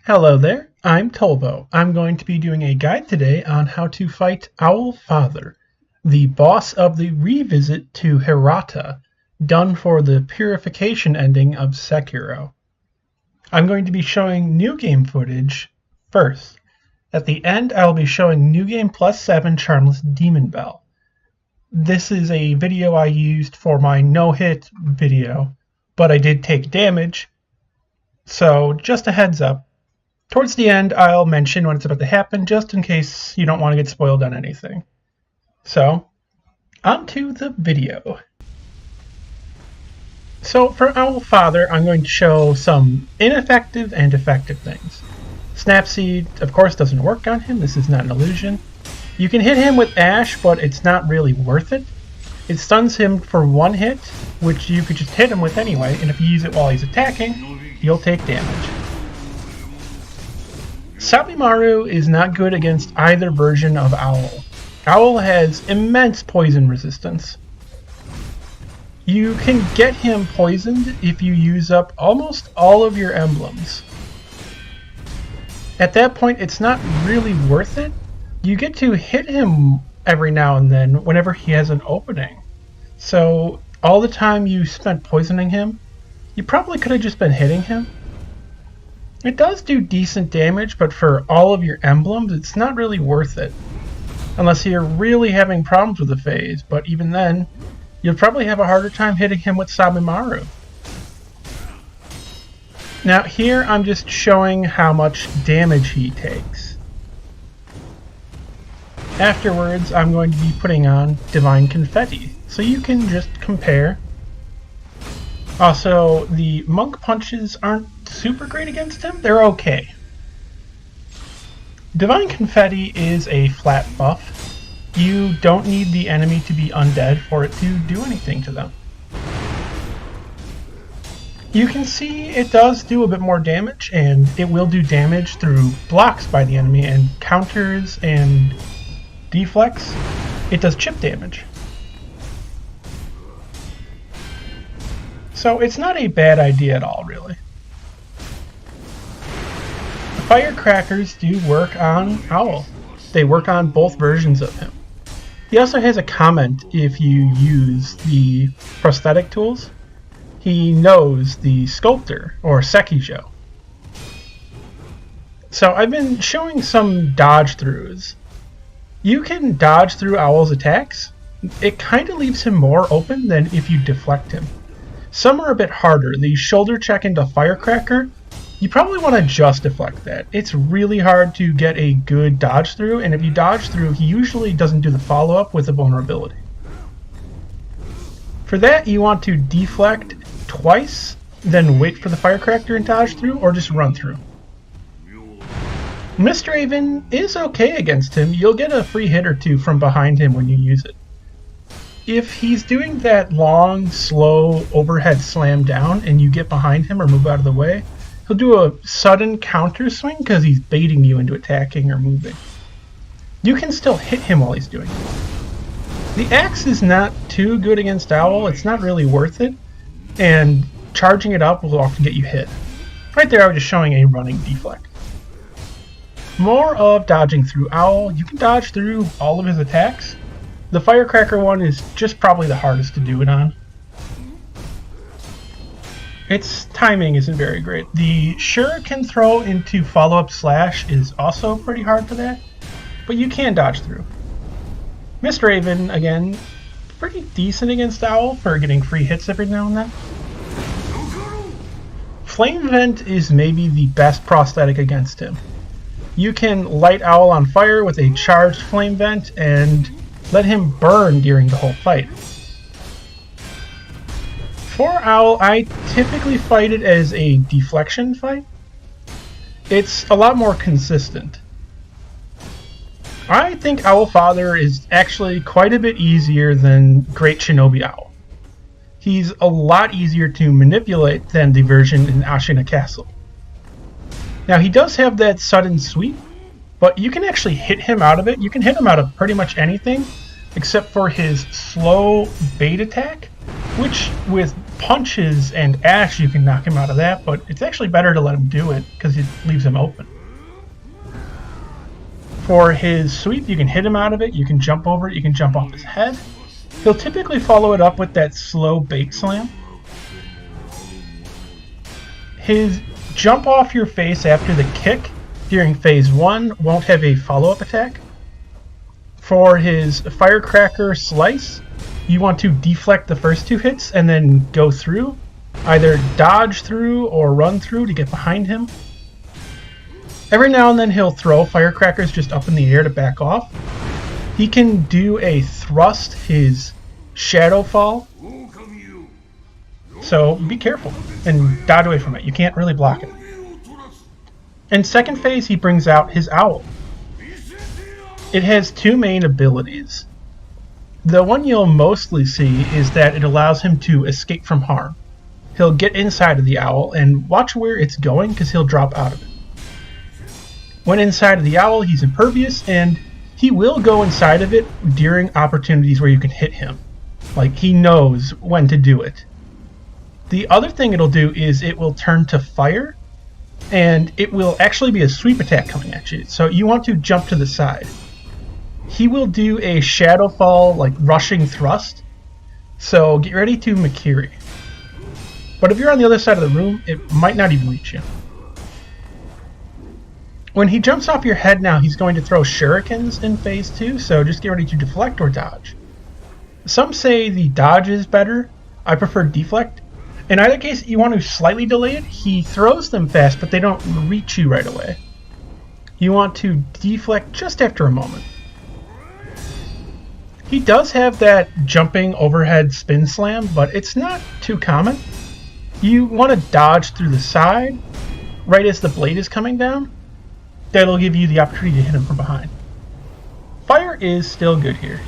Hello there, I'm Tolvo. I'm going to be doing a guide today on how to fight Owl Father, the boss of the revisit to Hirata, done for the Purification ending of Sekiro. I'm going to be showing new game footage first. At the end, I'll be showing New Game Plus 7 Charmless Demon Bell. This is a video I used for my no-hit video, but I did take damage, so just a heads up. Towards the end, I'll mention when it's about to happen, just in case you don't want to get spoiled on anything. So, on to the video. So, for Owl Father, I'm going to show some ineffective and effective things. Snapseed, of course, doesn't work on him. This is not an illusion. You can hit him with Ash, but it's not really worth it. It stuns him for one hit, which you could just hit him with anyway, and if you use it while he's attacking, you'll take damage. Sabimaru is not good against either version of Owl. Owl has immense poison resistance. You can get him poisoned if you use up almost all of your emblems. At that point, it's not really worth it. You get to hit him every now and then whenever he has an opening. So all the time you spent poisoning him, you probably could have just been hitting him. It does do decent damage, but for all of your emblems, it's not really worth it. Unless you're really having problems with the phase, but even then, you'll probably have a harder time hitting him with Sabimaru. Now here I'm just showing how much damage he takes. Afterwards, I'm going to be putting on Divine Confetti, so you can just compare. Also, the monk punches aren't super great against him. They're okay. Divine Confetti is a flat buff. You don't need the enemy to be undead for it to do anything to them. You can see it does do a bit more damage, and it will do damage through blocks by the enemy and counters and deflects. It does chip damage. So it's not a bad idea at all, really. The firecrackers do work on Owl. They work on both versions of him. He also has a comment if you use the prosthetic tools. He knows the sculptor, or Sekiro. So I've been showing some dodge throughs. You can dodge through Owl's attacks. It kind of leaves him more open than if you deflect him. Some are a bit harder. The shoulder check into Firecracker, you probably want to just deflect that. It's really hard to get a good dodge through, and if you dodge through, he usually doesn't do the follow-up with a vulnerability. For that, you want to deflect twice, then wait for the Firecracker and dodge through, or just run through. Mistraven is okay against him. You'll get a free hit or two from behind him when you use it. If he's doing that long, slow overhead slam down and you get behind him or move out of the way, he'll do a sudden counter swing because he's baiting you into attacking or moving. You can still hit him while he's doing it. The axe is not too good against Owl. It's not really worth it, and charging it up will often get you hit. Right there I was just showing a running deflect. More of dodging through Owl. You can dodge through all of his attacks. The Firecracker one is just probably the hardest to do it on. Its timing isn't very great. The Shuriken throw into follow-up slash is also pretty hard for that, but you can dodge through. Mistraven, again, pretty decent against Owl for getting free hits every now and then. Flame Vent is maybe the best prosthetic against him. You can light Owl on fire with a charged Flame Vent and let him burn during the whole fight. For Owl, I typically fight it as a deflection fight. It's a lot more consistent. I think Owl Father is actually quite a bit easier than Great Shinobi Owl. He's a lot easier to manipulate than the version in Ashina Castle. Now he does have that sudden sweep, but you can actually hit him out of it. You can hit him out of pretty much anything except for his slow bait attack, which with punches and ash, you can knock him out of that, but it's actually better to let him do it because it leaves him open. For his sweep, you can hit him out of it, you can jump over it, you can jump off his head. He'll typically follow it up with that slow bait slam. His jump off your face after the kick during phase 1 won't have a follow-up attack. For his firecracker slice, you want to deflect the first 2 hits and then go through. Either dodge through or run through to get behind him. Every now and then he'll throw firecrackers just up in the air to back off. He can do a thrust, his shadow fall. So be careful and dodge away from it. You can't really block it. In second phase, he brings out his owl. It has 2 main abilities. The one you'll mostly see is that it allows him to escape from harm. He'll get inside of the owl and watch where it's going because he'll drop out of it. When inside of the owl, he's impervious, and he will go inside of it during opportunities where you can hit him. Like, he knows when to do it. The other thing it'll do is it will turn to fire, and it will actually be a sweep attack coming at you. So you want to jump to the side. He will do a shadow fall, like rushing thrust. So get ready to Makiri. But if you're on the other side of the room, it might not even reach you. When he jumps off your head now, he's going to throw shurikens in phase 2, so just get ready to deflect or dodge. Some say the dodge is better. I prefer deflect. In either case, you want to slightly delay it. He throws them fast, but they don't reach you right away. You want to deflect just after a moment. He does have that jumping overhead spin slam, but it's not too common. You want to dodge through the side, right as the blade is coming down. That'll give you the opportunity to hit him from behind. Fire is still good here.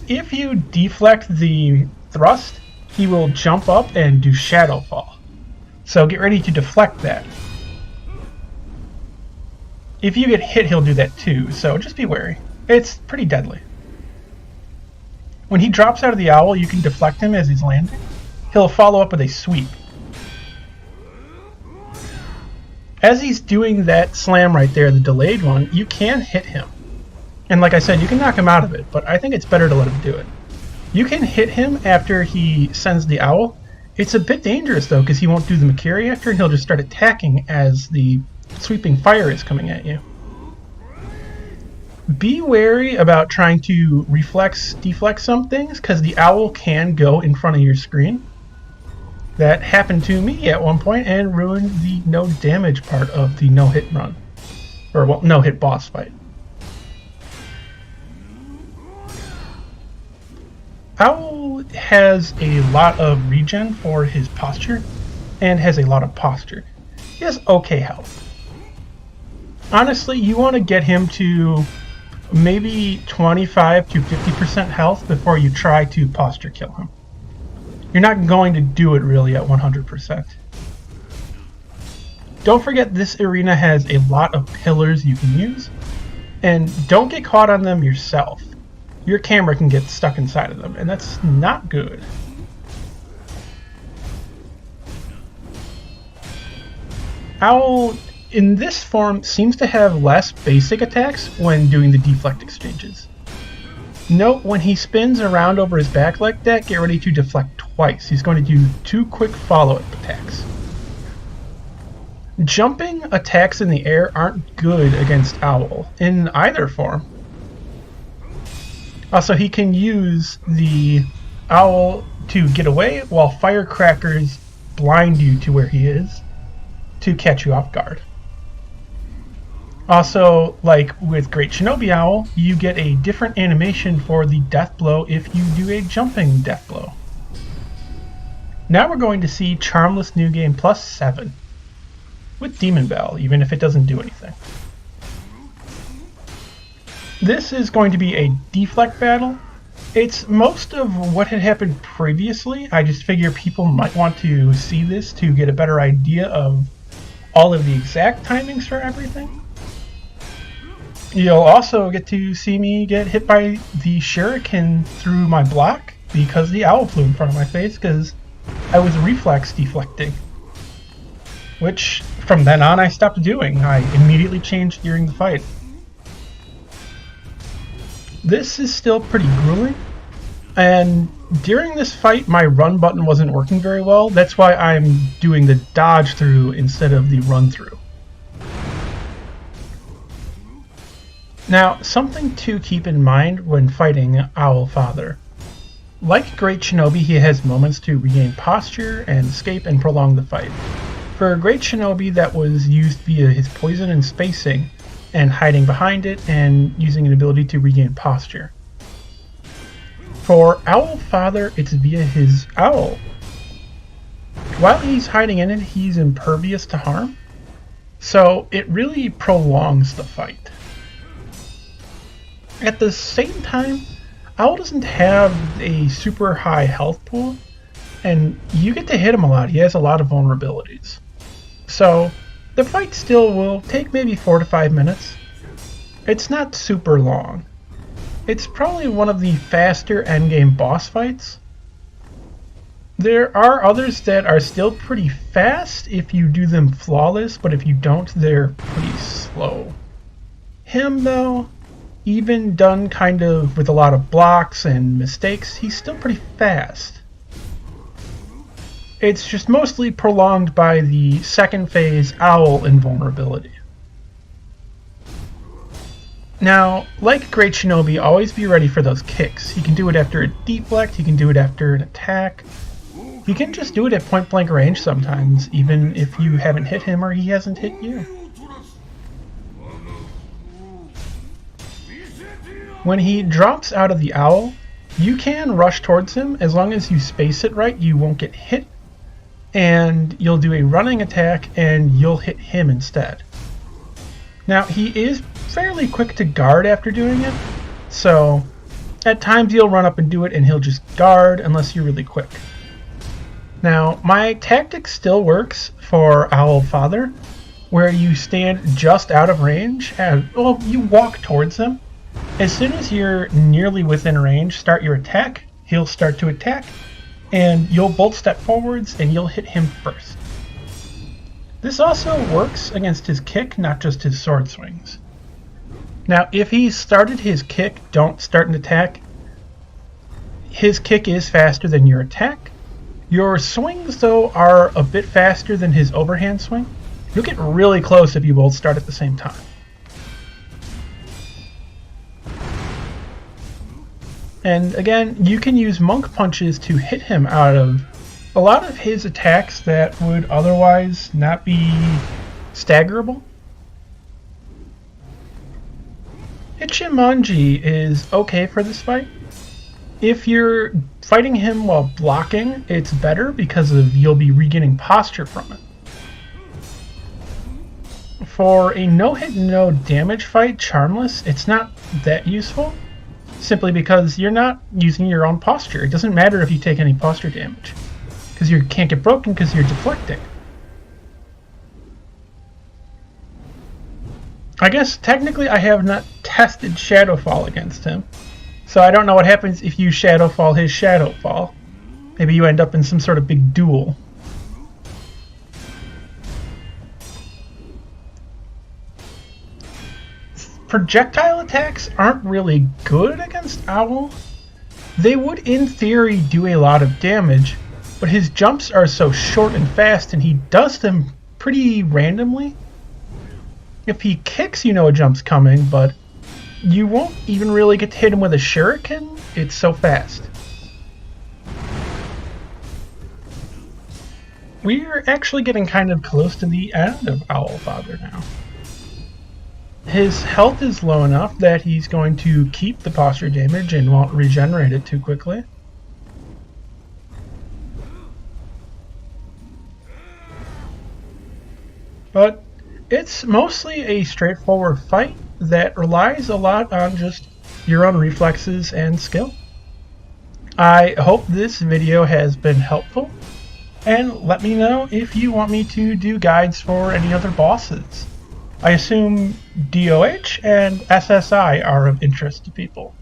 If you deflect the thrust, he will jump up and do shadow fall. So get ready to deflect that. If you get hit, he'll do that too, so just be wary. It's pretty deadly. When he drops out of the owl, you can deflect him as he's landing. He'll follow up with a sweep. As he's doing that slam right there, the delayed one, you can hit him. And like I said, you can knock him out of it, but I think it's better to let him do it. You can hit him after he sends the owl. It's a bit dangerous though, because he won't do the Makiri after, and he'll just start attacking as the sweeping fire is coming at you. Be wary about trying to deflect some things, because the owl can go in front of your screen. That happened to me at one point and ruined the no damage part of the no-hit run. Or, well, no-hit boss fight. Owl has a lot of regen for his posture, and has a lot of posture. He has okay health. Honestly, you want to get him to maybe 25 to 50% health before you try to posture kill him. You're not going to do it really at 100%. Don't forget this arena has a lot of pillars you can use, and don't get caught on them yourself. Your camera can get stuck inside of them, and that's not good. Owl, in this form, seems to have less basic attacks when doing the deflect exchanges. Note, when he spins around over his back like that, get ready to deflect twice. He's going to do 2 quick follow-up attacks. Jumping attacks in the air aren't good against Owl, in either form. Also, he can use the Owl to get away, while firecrackers blind you to where he is to catch you off guard. Also, like with Great Shinobi Owl, you get a different animation for the death blow if you do a jumping death blow. Now we're going to see Charmless New Game plus 7 with Demon Bell, even if it doesn't do anything. This is going to be a deflect battle. It's most of what had happened previously. I just figure people might want to see this to get a better idea of all of the exact timings for everything. You'll also get to see me get hit by the shuriken through my block because the owl flew in front of my face because I was reflex deflecting. Which, from then on, I stopped doing. I immediately changed during the fight. This is still pretty grueling, and during this fight my run button wasn't working very well. That's why I'm doing the dodge through instead of the run through. Now, something to keep in mind when fighting Owl Father. Like Great Shinobi, he has moments to regain posture and escape and prolong the fight. For Great Shinobi, that was used via his poison and spacing, and hiding behind it and using an ability to regain posture. For Owl Father, it's via his owl. While he's hiding in it, he's impervious to harm, so it really prolongs the fight. At the same time, Owl doesn't have a super high health pool, and you get to hit him a lot. He has a lot of vulnerabilities. So, the fight still will take maybe 4 to 5 minutes. It's not super long. It's probably one of the faster endgame boss fights. There are others that are still pretty fast if you do them flawless, but if you don't, they're pretty slow. Him, though, even done kind of with a lot of blocks and mistakes, he's still pretty fast. It's just mostly prolonged by the second phase owl invulnerability. Now, like Great Shinobi, always be ready for those kicks. He can do it after a deflect, he can do it after an attack. He can just do it at point blank range sometimes, even if you haven't hit him or he hasn't hit you. When he drops out of the owl, you can rush towards him. As long as you space it right, you won't get hit, and you'll do a running attack and you'll hit him instead. Now, he is fairly quick to guard after doing it, so at times you'll run up and do it and he'll just guard unless you're really quick. Now, my tactic still works for Owl Father, where you stand just out of range and, well, you walk towards him. As soon as you're nearly within range, start your attack, he'll start to attack, and you'll bolt step forwards and you'll hit him first. This also works against his kick, not just his sword swings. Now, if he started his kick, don't start an attack. His kick is faster than your attack. Your swings, though, are a bit faster than his overhand swing. You'll get really close if you both start at the same time. And again, you can use monk punches to hit him out of a lot of his attacks that would otherwise not be staggerable. Ichimonji is okay for this fight. If you're fighting him while blocking, it's better because you'll be regaining posture from it. For a no-hit, no-damage fight, Charmless, it's not that useful, simply because you're not using your own posture. It doesn't matter if you take any posture damage, because you can't get broken because you're deflecting. I guess technically I have not tested Shadowfall against him, so I don't know what happens if you Shadowfall his Shadowfall. Maybe you end up in some sort of big duel. Projectile attacks aren't really good against Owl. They would, in theory, do a lot of damage, but his jumps are so short and fast and he does them pretty randomly. If he kicks, you know a jump's coming, but you won't even really get to hit him with a shuriken. It's so fast. We're actually getting kind of close to the end of Owl Father now. His health is low enough that he's going to keep the posture damage and won't regenerate it too quickly. But it's mostly a straightforward fight that relies a lot on just your own reflexes and skill. I hope this video has been helpful, and let me know if you want me to do guides for any other bosses. I assume DOH and SSI are of interest to people.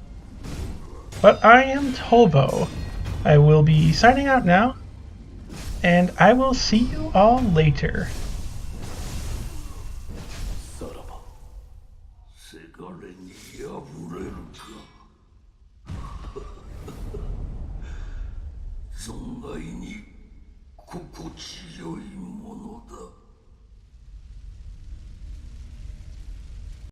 But I am Tolvo. I will be signing out now, and I will see you all later.